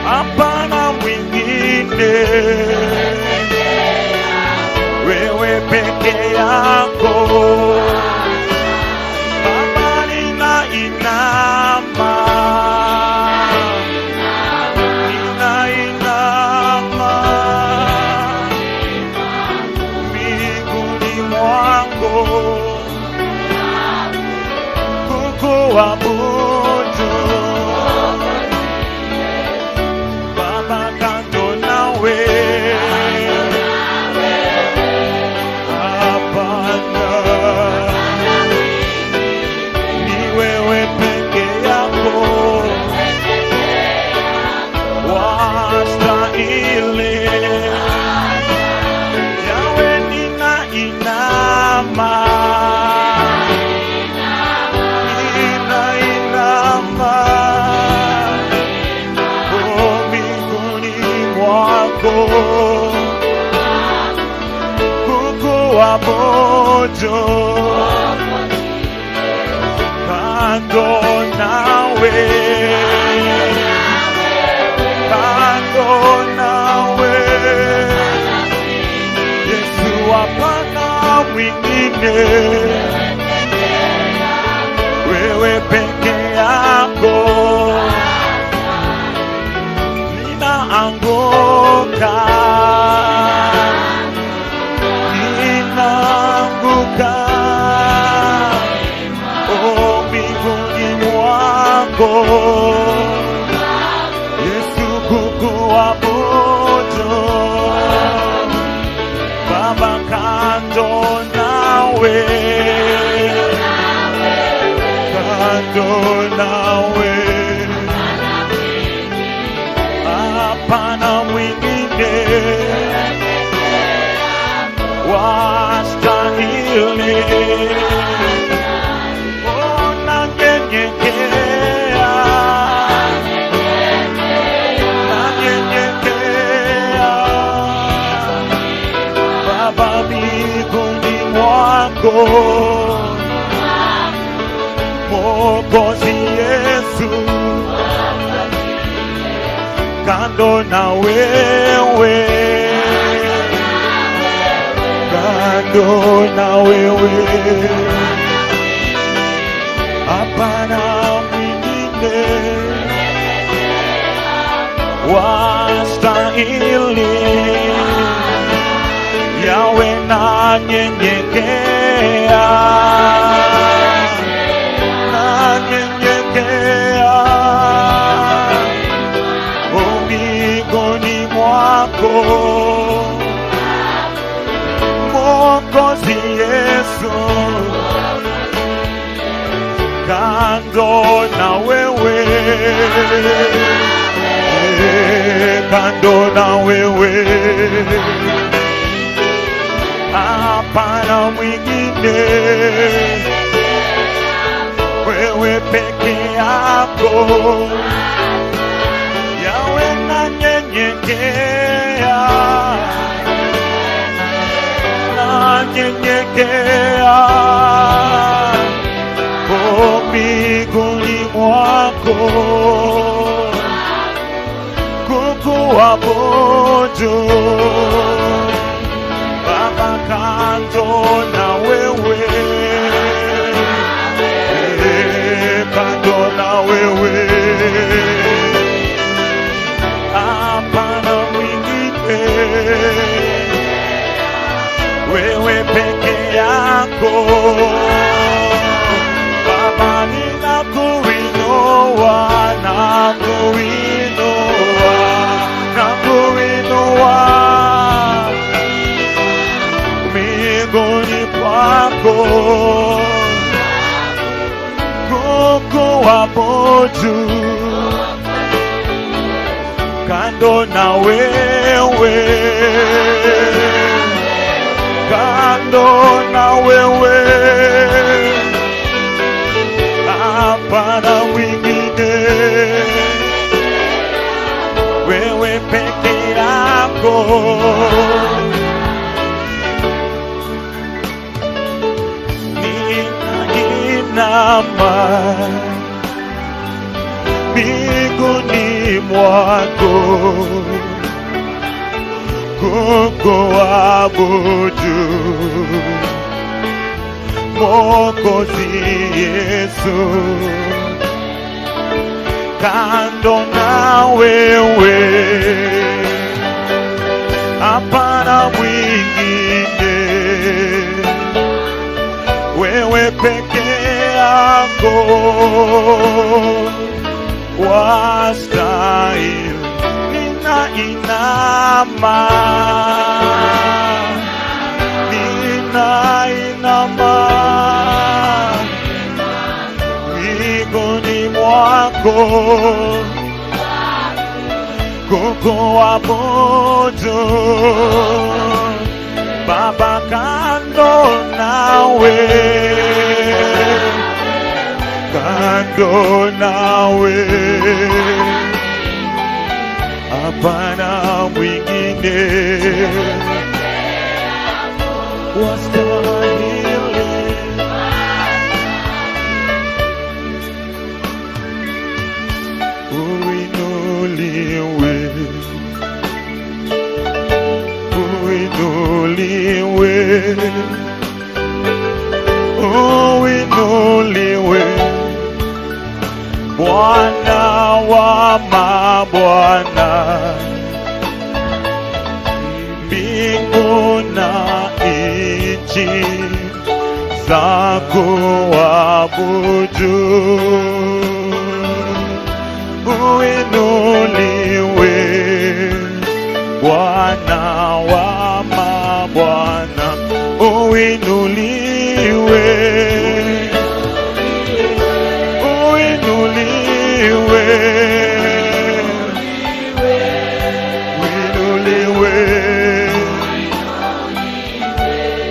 hapana mwingine, wewe peke yako. Baba, ninainama, ninainama miguuni mwako kukuabudu. Baba, kando nawe hapana, ni wewe peke yako wastahili. Yawe, ninainama, ninainama miguuni mwako kukuabudu. Kando nawe, kando nawe Yesu, hapana mwingine, wewe peke yako. Ninaanguka, ninaanguka miguuni mwako Yesu, kukuabudu. Baba, kando nawe, kando nawe hapana mwingine wastahili. Nanyenyekea, nanyenyekea Baba, miguuni mwako Mwokozi Yesu, kando na wewe, kando na wewe hapana mwingine wastahili. Yawe, nanyenyekea, nanyenyekea miguuni mwako Mwokozi Yesu, kando na wewe, kando na wewe hapana mwingine, wewe peke yako. Yawe, nanyenyekea, nanyenyekea miguuni mwako kukuabudu. Baba, kando na wewe, kando na wewe hapana mwingine, wewe peke yako. Baba, ninakuinua, nakuinua, nakuinua miguuni mwako kukuabudu. Kando na wewe, kando na wewe hapana mwingine, wewe peke yako. Ninainama miguuni mbinguni mwako kukuabudu Mwokozi Yesu. Kando na wewe hapana mwingine, wewe peke yako wastahili. Ninainama mbinguni mwako kukuabudu Baba. Kando nawe hapana mwingine wastahili. Uinuliwe, uinuliwe, uinuliwe, Bwana wa mabwana. Mbingu na nchi zakuabudu. Uinuliwe, Bwana wa mabwana. Uinuliwe, uinuliwe, uinuliwe,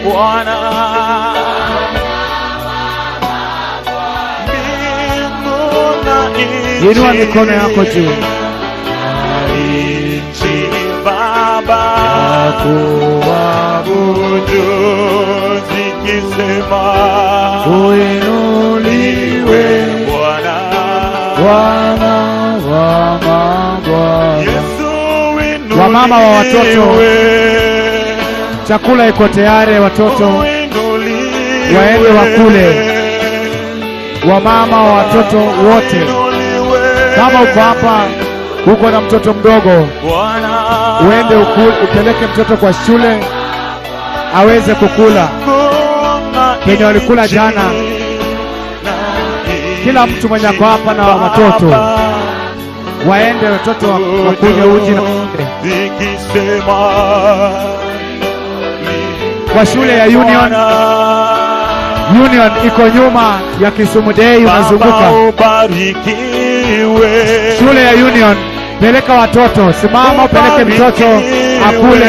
Bwana. Inua mikono yako juu. Nchi Baba kuabudu zikisema uinuliwe Bwana, Bwana wa mabwana. Yesu uinuliwe. Wamama wa watoto, chakula iko tayari, watoto waende wakule. Wamama wa watoto wote, kama uko hapa uko na mtoto mdogo, uende upeleke mtoto kwa shule aweze kukula kenye walikula jana. Kila mtu mwenye ako hapa na watoto waende, watoto wakunywe uji na kwa shule ya Union iko nyuma ya Kisumu Day, unazunguka shule ya Union. Peleka watoto, simama upeleke mtoto akule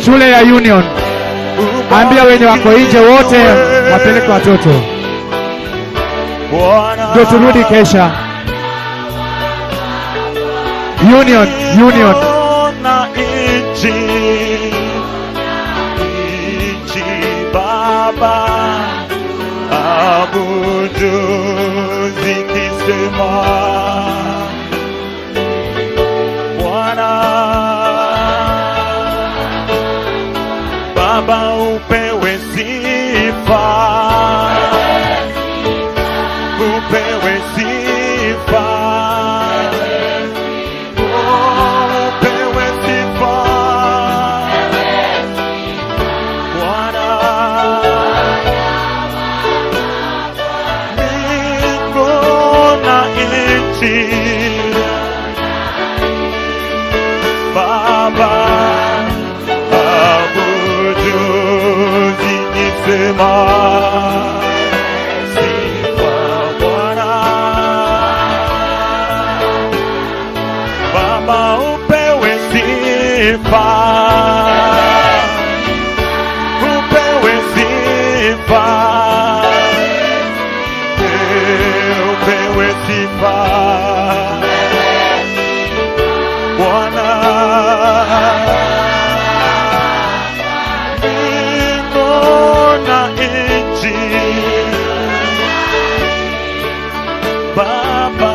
shule ya Union. Ambia wenye wako nje wote wapeleke watoto, ndio turudi kesha. Union Baba abudu zikisema Bwana. Baba upewe sifa, upewe sifa, upewe sifa Bwana. Baba abudu zikisema sifa Bwana. Baba upewe sifa, upewe sifa, upewe sifa Bwana. Mbingu na nchi Baba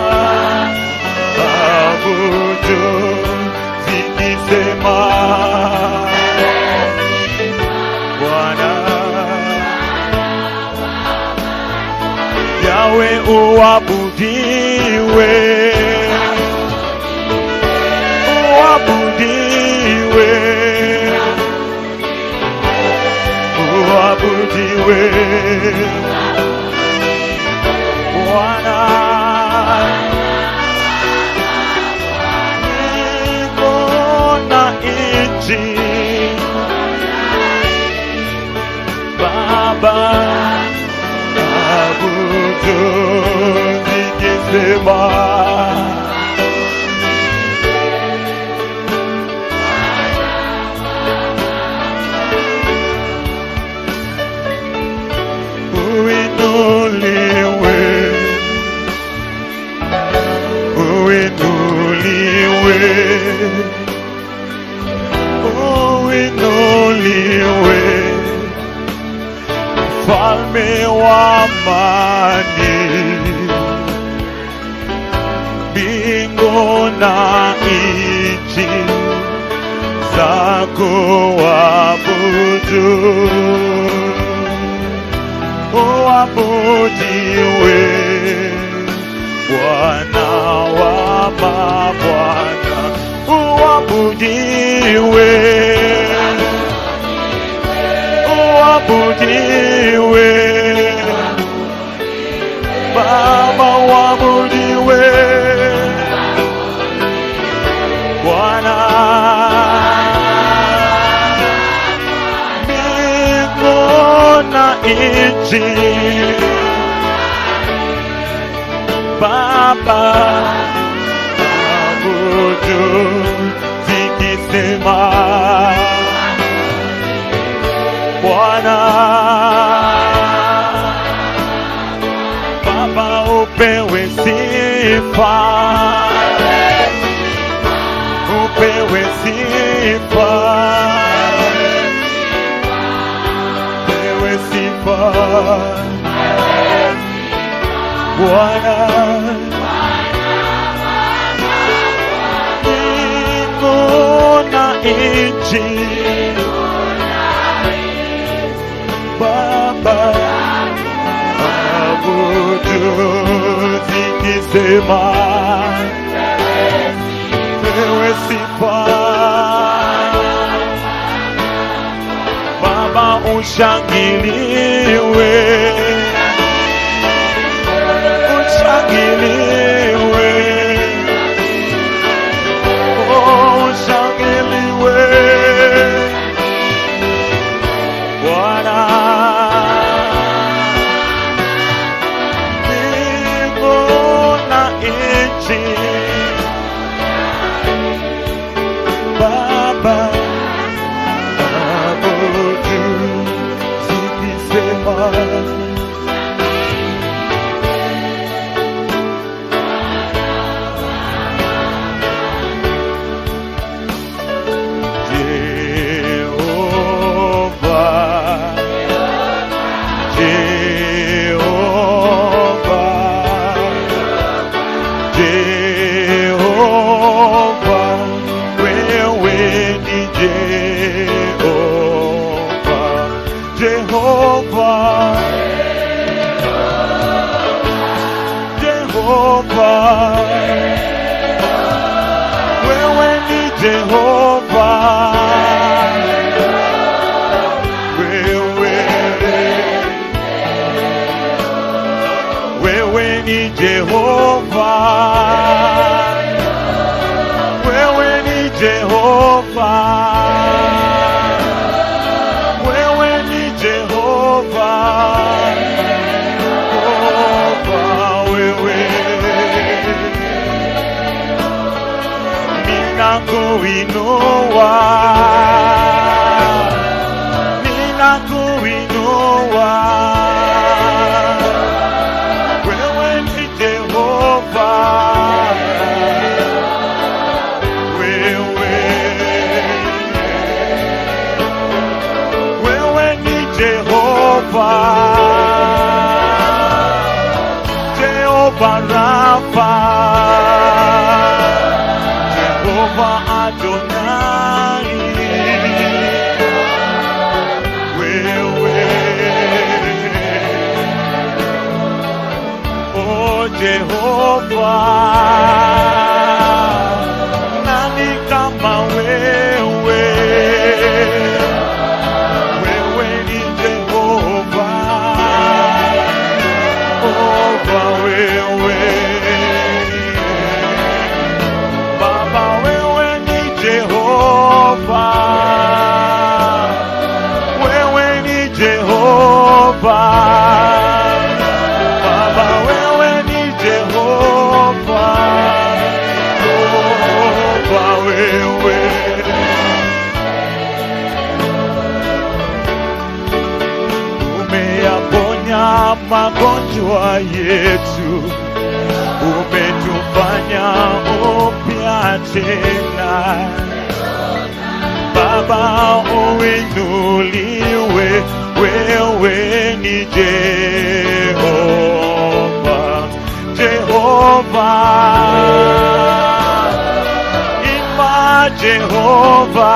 uabudiwe, uabudiwe, uabudiwe Bwana. Mbingu na nchi, Baba, abudu nikisema uinuliwe, uinuliwe, uinuliwe, Mfalme wa amani. Mbingu na nchi zakuabudu, uabudiwe Bwana wa mabwana, uabudiwe, uabudiwe Baba, uabudiwe Bwana. Mbingu na nchi, Baba, abudu zikisema Bwana. Baba, upewe sifa, upewe sifa, upewe sifa Bwana. Mbingu na nchi, Baba, abudu zikisema wewe sifa. Baba, ushangiliwe, ushangiliwe, oh, ushangiliwe Bwana. Mbingu na nchi, Baba, abudu zikisema wewe ni Jehova, wewe ni Jehova, wewe ni Jehova, wewe ni Jehova, ninakuinua, ninakuinua, wewe ni Jehova, wewe ni Jehova, Jehova Rafa, Jehova Adonai, wewe, oh Jehova, nani kama wewe? Wewe ni Jehova, Jehova wewe. Baba wewe ni Jehova, wewe ni Jehova. Baba wewe ni Jehova, Jehova wewe. Umeyaponya magonjwa yetu, umetufanya upya tena. Baba uinuliwe, wewe ni Jehova, Jehova. Imba Jehova,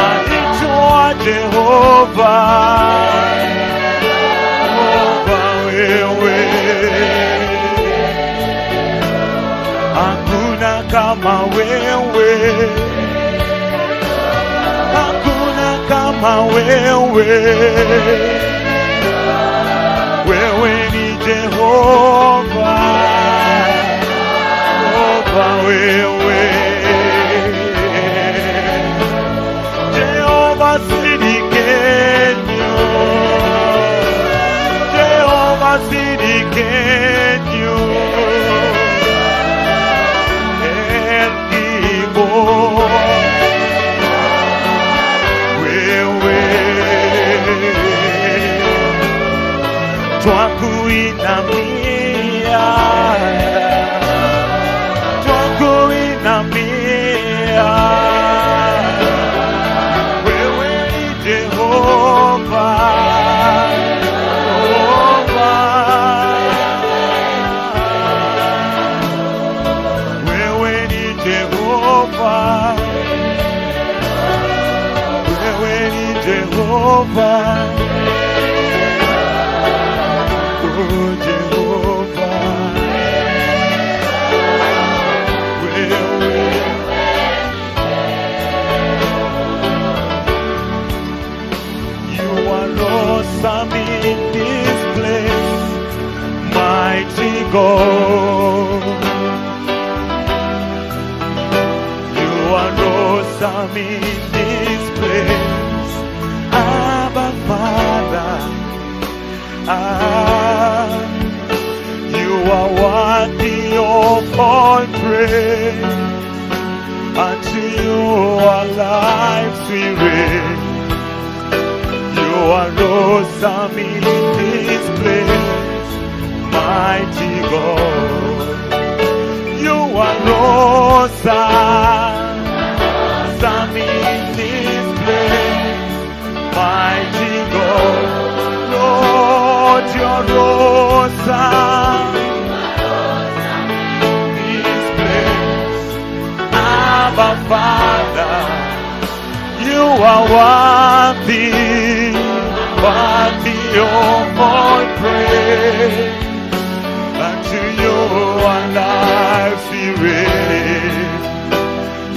aitwa Jehova, Jehova wewe. Hakuna kama wewe, hakuna kama wewe. Wewe ni Jehova, Jehova wewe. Jehova Siddiqenu, Jehova Siddiqenu. Twakuinamia, twakuinamia. Wewe ni Jehova, Jehova. Wewe ni Jehova, wewe ni Jehova. Awesome in this place, mighty God. You are awesome in this place, Abba Father. You are worthy of all praise. Unto you our lives we raise. You are awesome in this place, mighty God. You are awesome in this place, mighty God. Lord, you are awesome in this place, Abba Father. You are worthy, worthy of all praise. Unto you our lives we raise.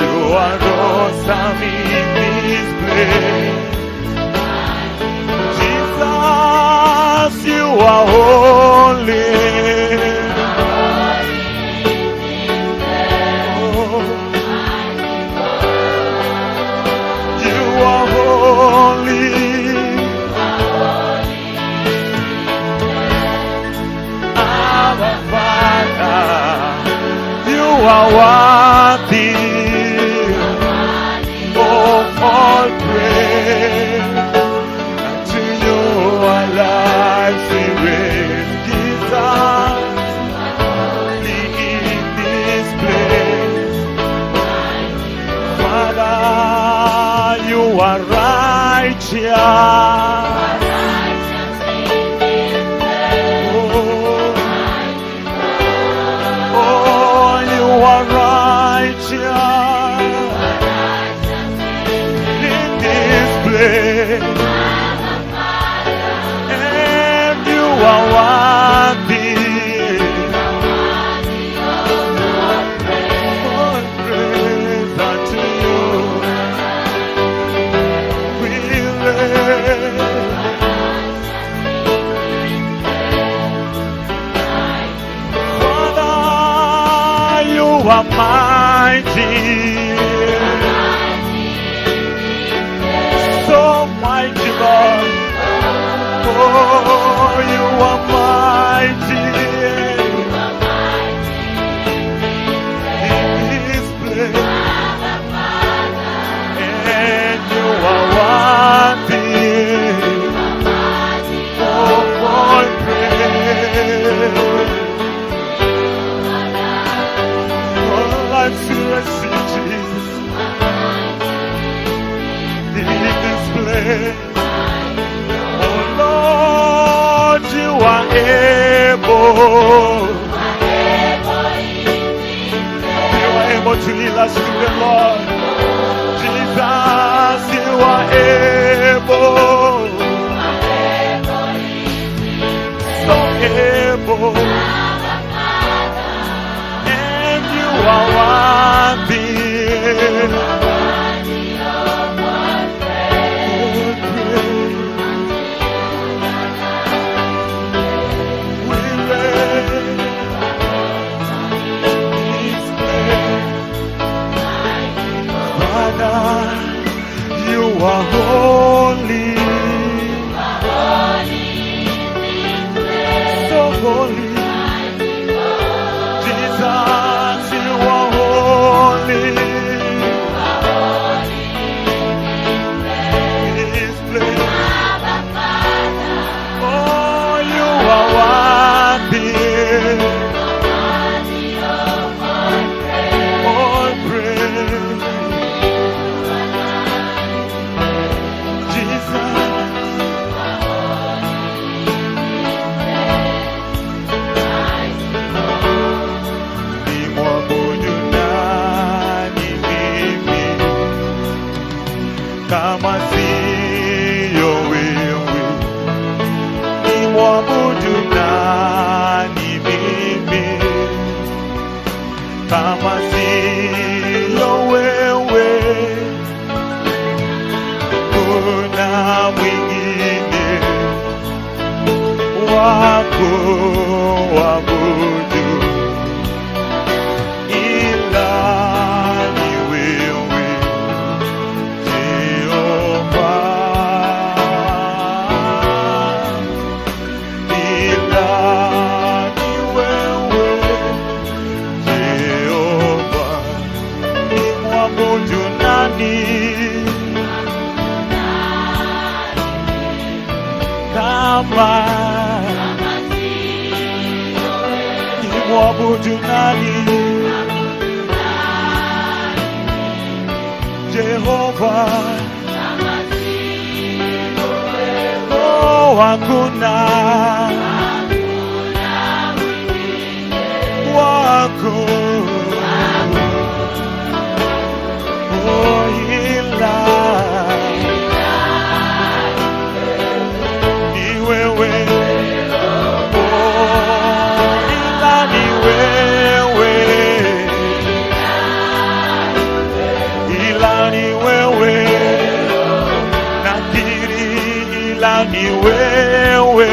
You are awesome in this place. Jesus, you are holy. You are holy. You are worthy of all praise. To you our lives we raise. Jesus, in this place. Father, you are righteous. And you are are mighty, so mighty, Lord. Oh, you are mighty in this place, and you are worthy of all praise. All I see is Jesus in this place. Oh Lord, you are able. You are able to heal us through the Lord. Jesus, you are able. So able. And you are worthy. You are holy, so holy. Jesus, you are holy. In this place, oh, you are worthy. All praise. Kama siyo wewe, nimwabudu nani mimi? Kama siyo wewe, kuna mwingine wako wabudu ila ni wewe. Nimwabudu nani? Jehova. Oh, hakuna wako. Oh, ila ni wewe. Ni wewe,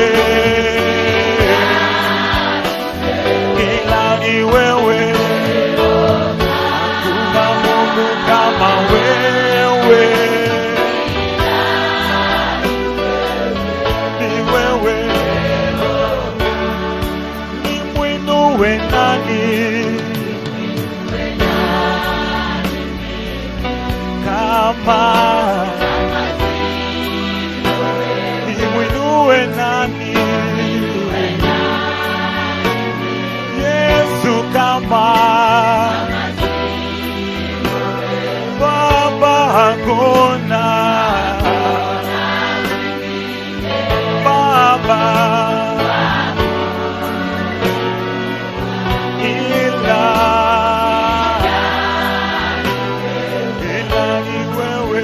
ila ni wewe, hakuna Mungu kama wewe. Ni wewe, nimwinue nani kama nani? Yesu kama Baba hakuna Baba ila ni wewe.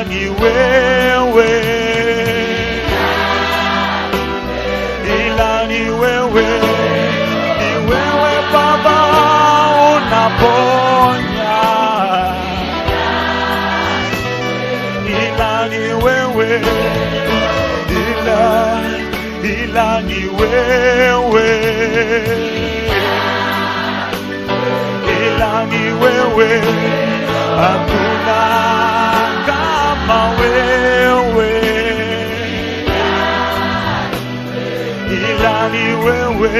Ni wewe, ila ni wewe, ni wewe Baba unaponya. ila ni wewe, ila ni wewe, hakuna kama wewe, ila ni wewe,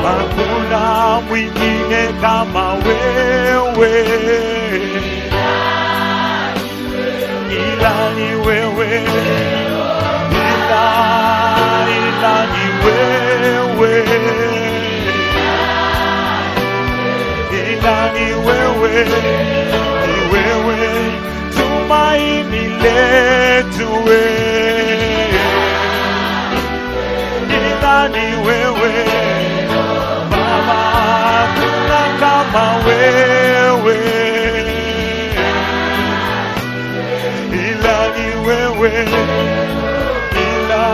hakuna mwingine kama wewe, ila ni wewe, ila ni wewe, ila ni wewe, ni wewe tumaini letu, ila ni wewe Baba, hakuna kama wewe, ila ni wewe, ila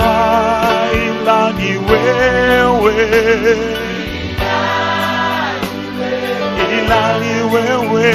ni wewe, ila ni wewe,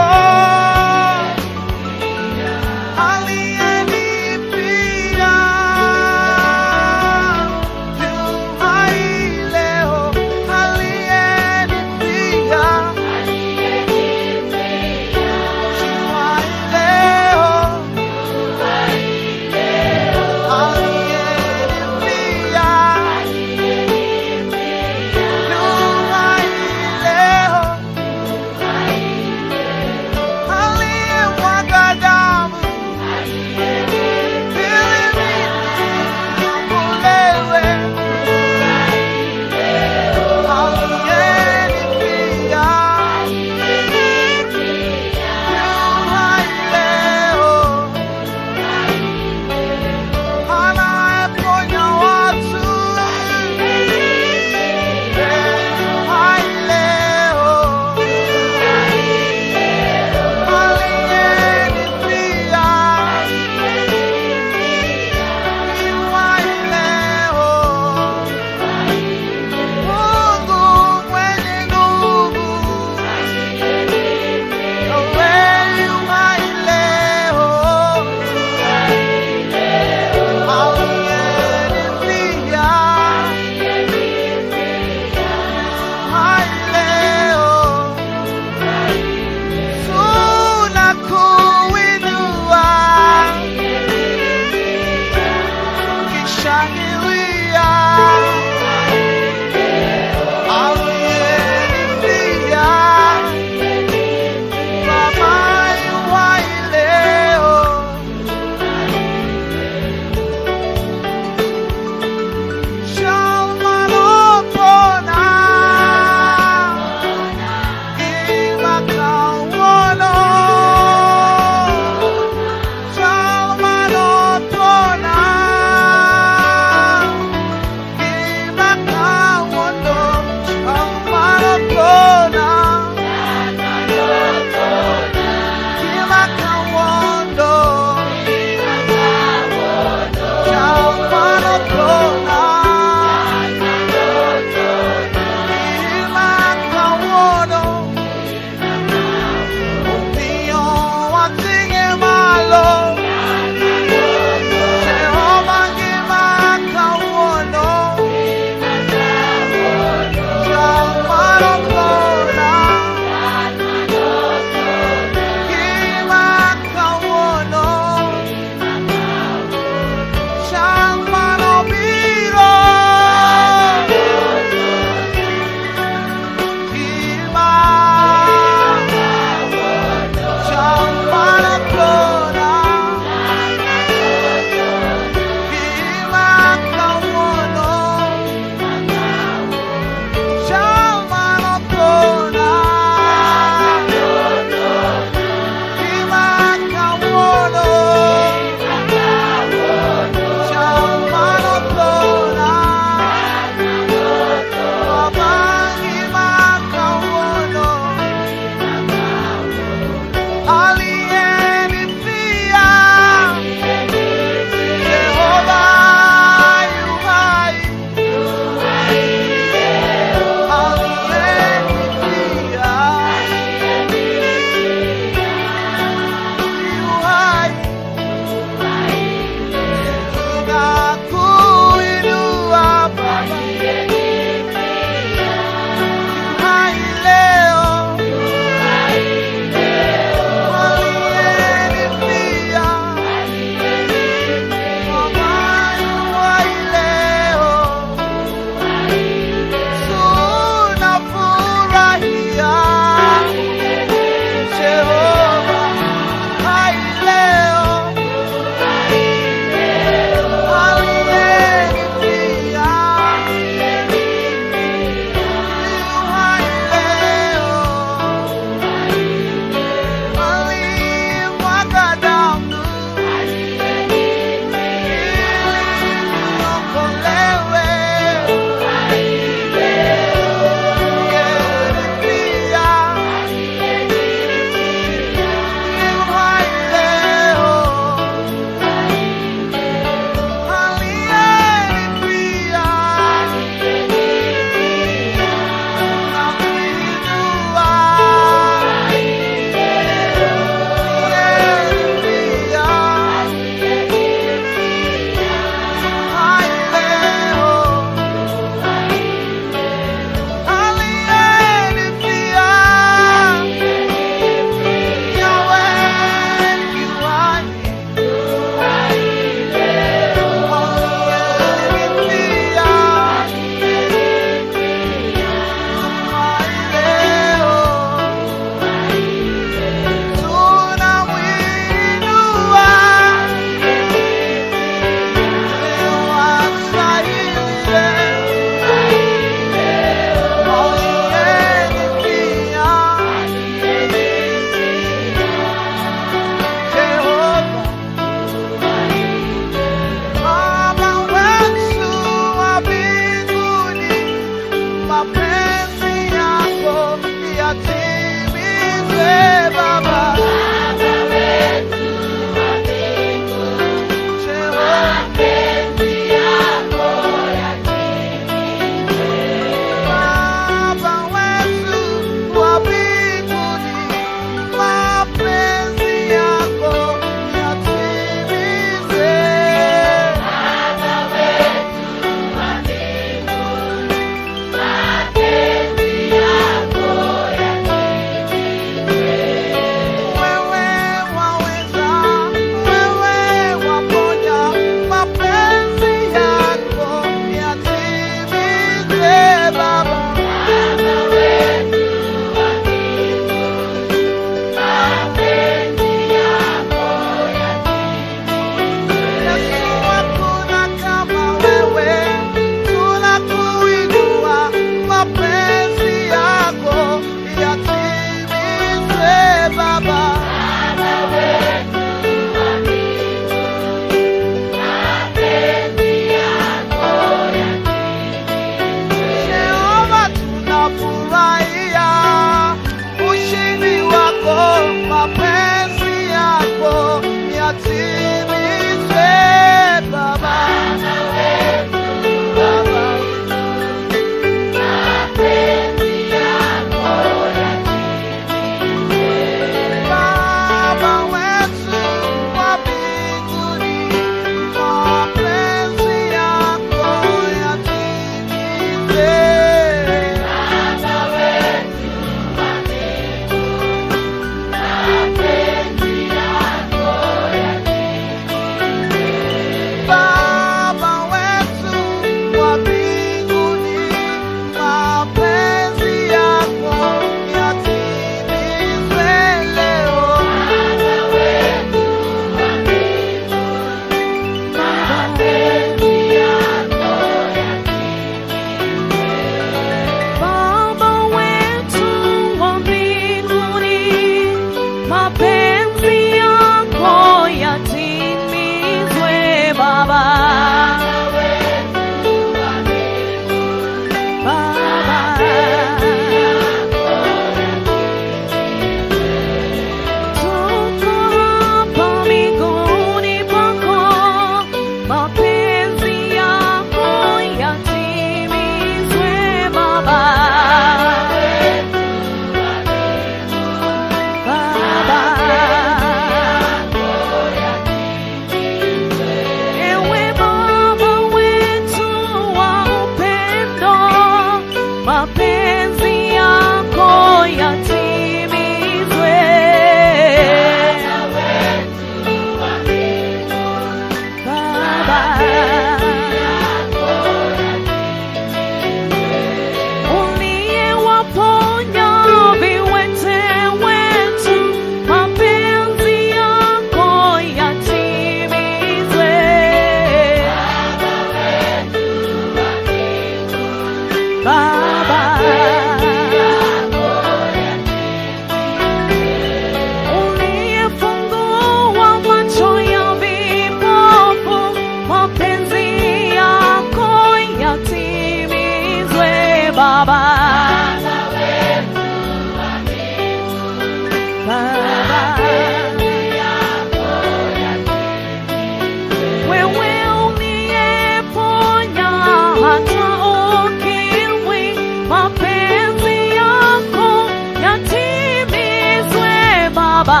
yatimizwe Baba.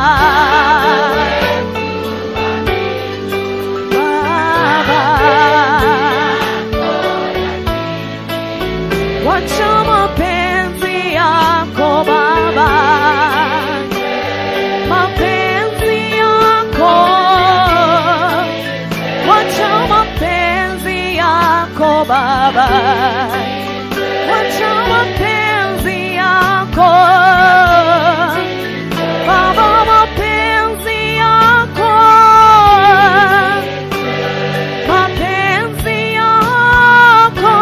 Wacha mapenzi yako Baba, mapenzi yako, wacha mapenzi yako Baba, wacha mapenzi yako Baba, mapenzi yako, mapenzi yako,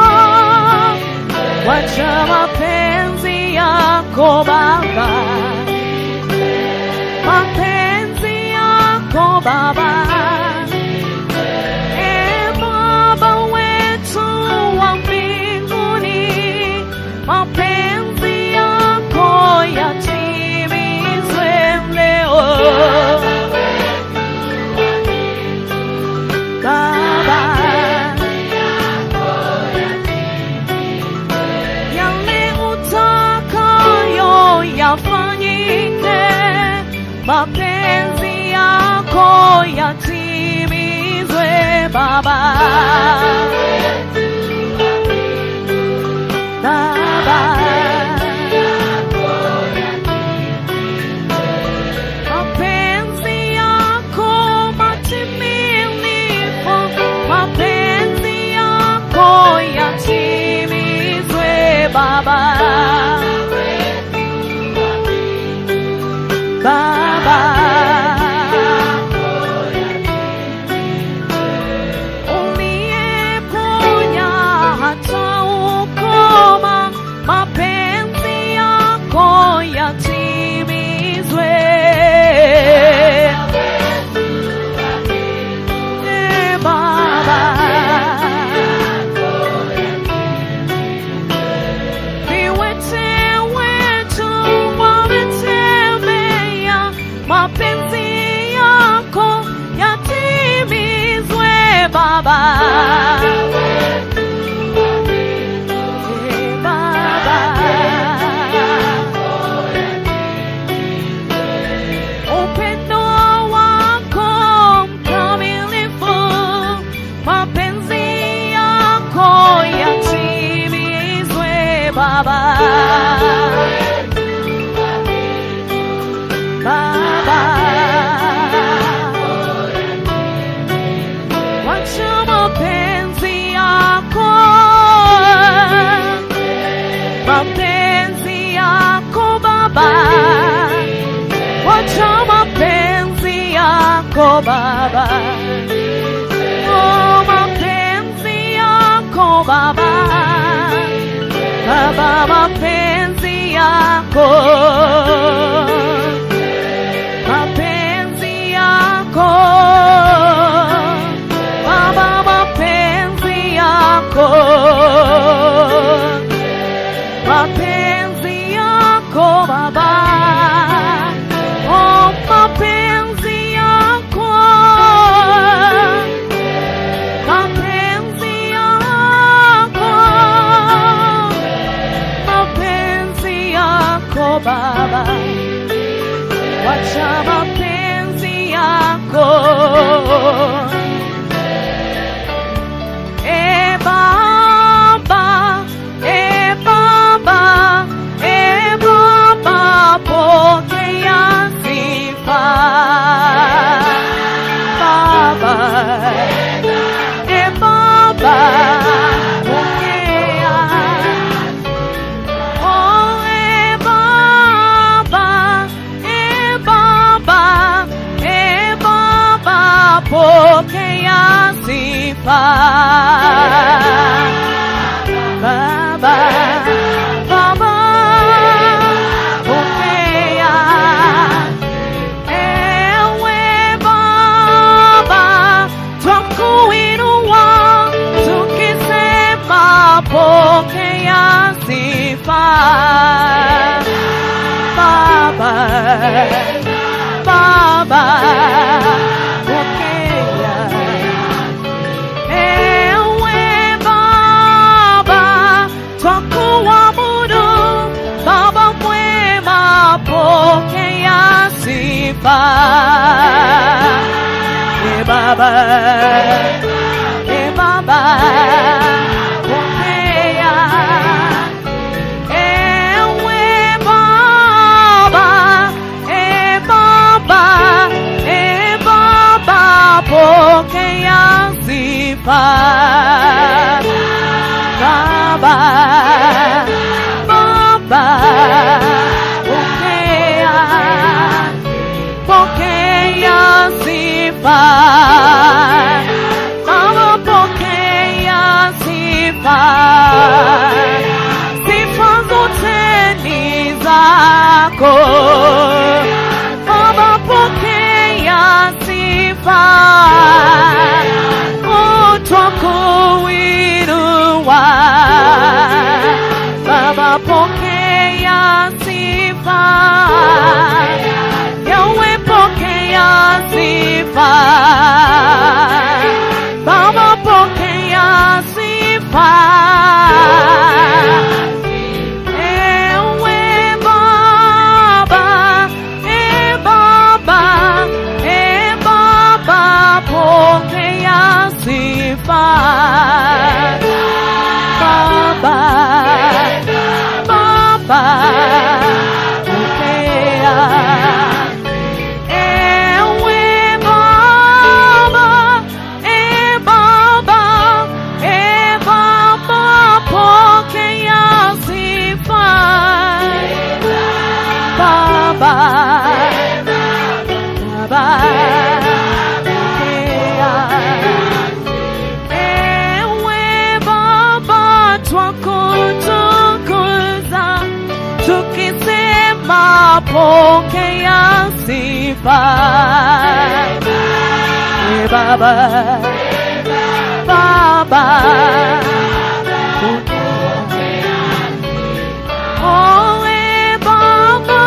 wacha mapenzi yako Baba, mapenzi yako Baba. E Baba wetu wa mbinguni, mapenzi yako yatimizwe leo Baba. Yale utakayo yafanya Baba. Upendo wako mkamilifu, mapenzi yako yatimizwe Baba. Baba, wacha mapenzi yako, mapenzi yako Baba, wacha mapenzi yako Baba, oh mapenzi yako Baba, Baba mapenzi yako, mapenzi yako Baba, mapenzi yako, mapenzi yako Baba, oh mapenzi yako, mapenzi yako, mapenzi yako Baba, wacha mapenzi yako. Baba, Baba, Baba, pokea sifa. Baba, Baba, pokea. Oh, Baba, Baba, Baba, pokea sifa. Baba, Baba, pokea. Ewe Baba, twakuinua tukisema pokea sifa. Baba, Baba, pokea. Ewe Baba, twakuabudu Baba mwema, pokea sifa. Baba, Baba, pokea. Ewe Baba, Baba, Baba, pokea sifa. Baba, Baba, pokea, pokea sifa. Baba, pokea sifa. Sifa zote ni zako Baba, pokea sifa. Twakuinua Baba, pokea sifa. Yawe, pokea sifa. Baba, pokea sifa. Ewe Baba, Baba, Baba, pokea sifa. Baba, Baba, pokea. Ewe Baba, Baba, Baba, pokea sifa. Baba, Baba, pokea. Ewe Baba, twakutukuza tukisema pokea sifa. Baba, Baba, pokea. Oh, Baba,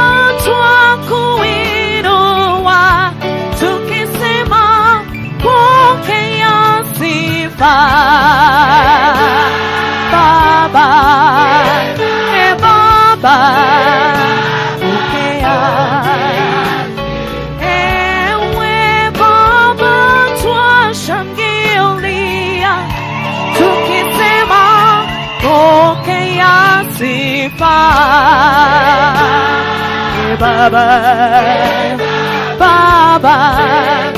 twakuinua tukisema pokea sifa. sifa. Baba, Baba,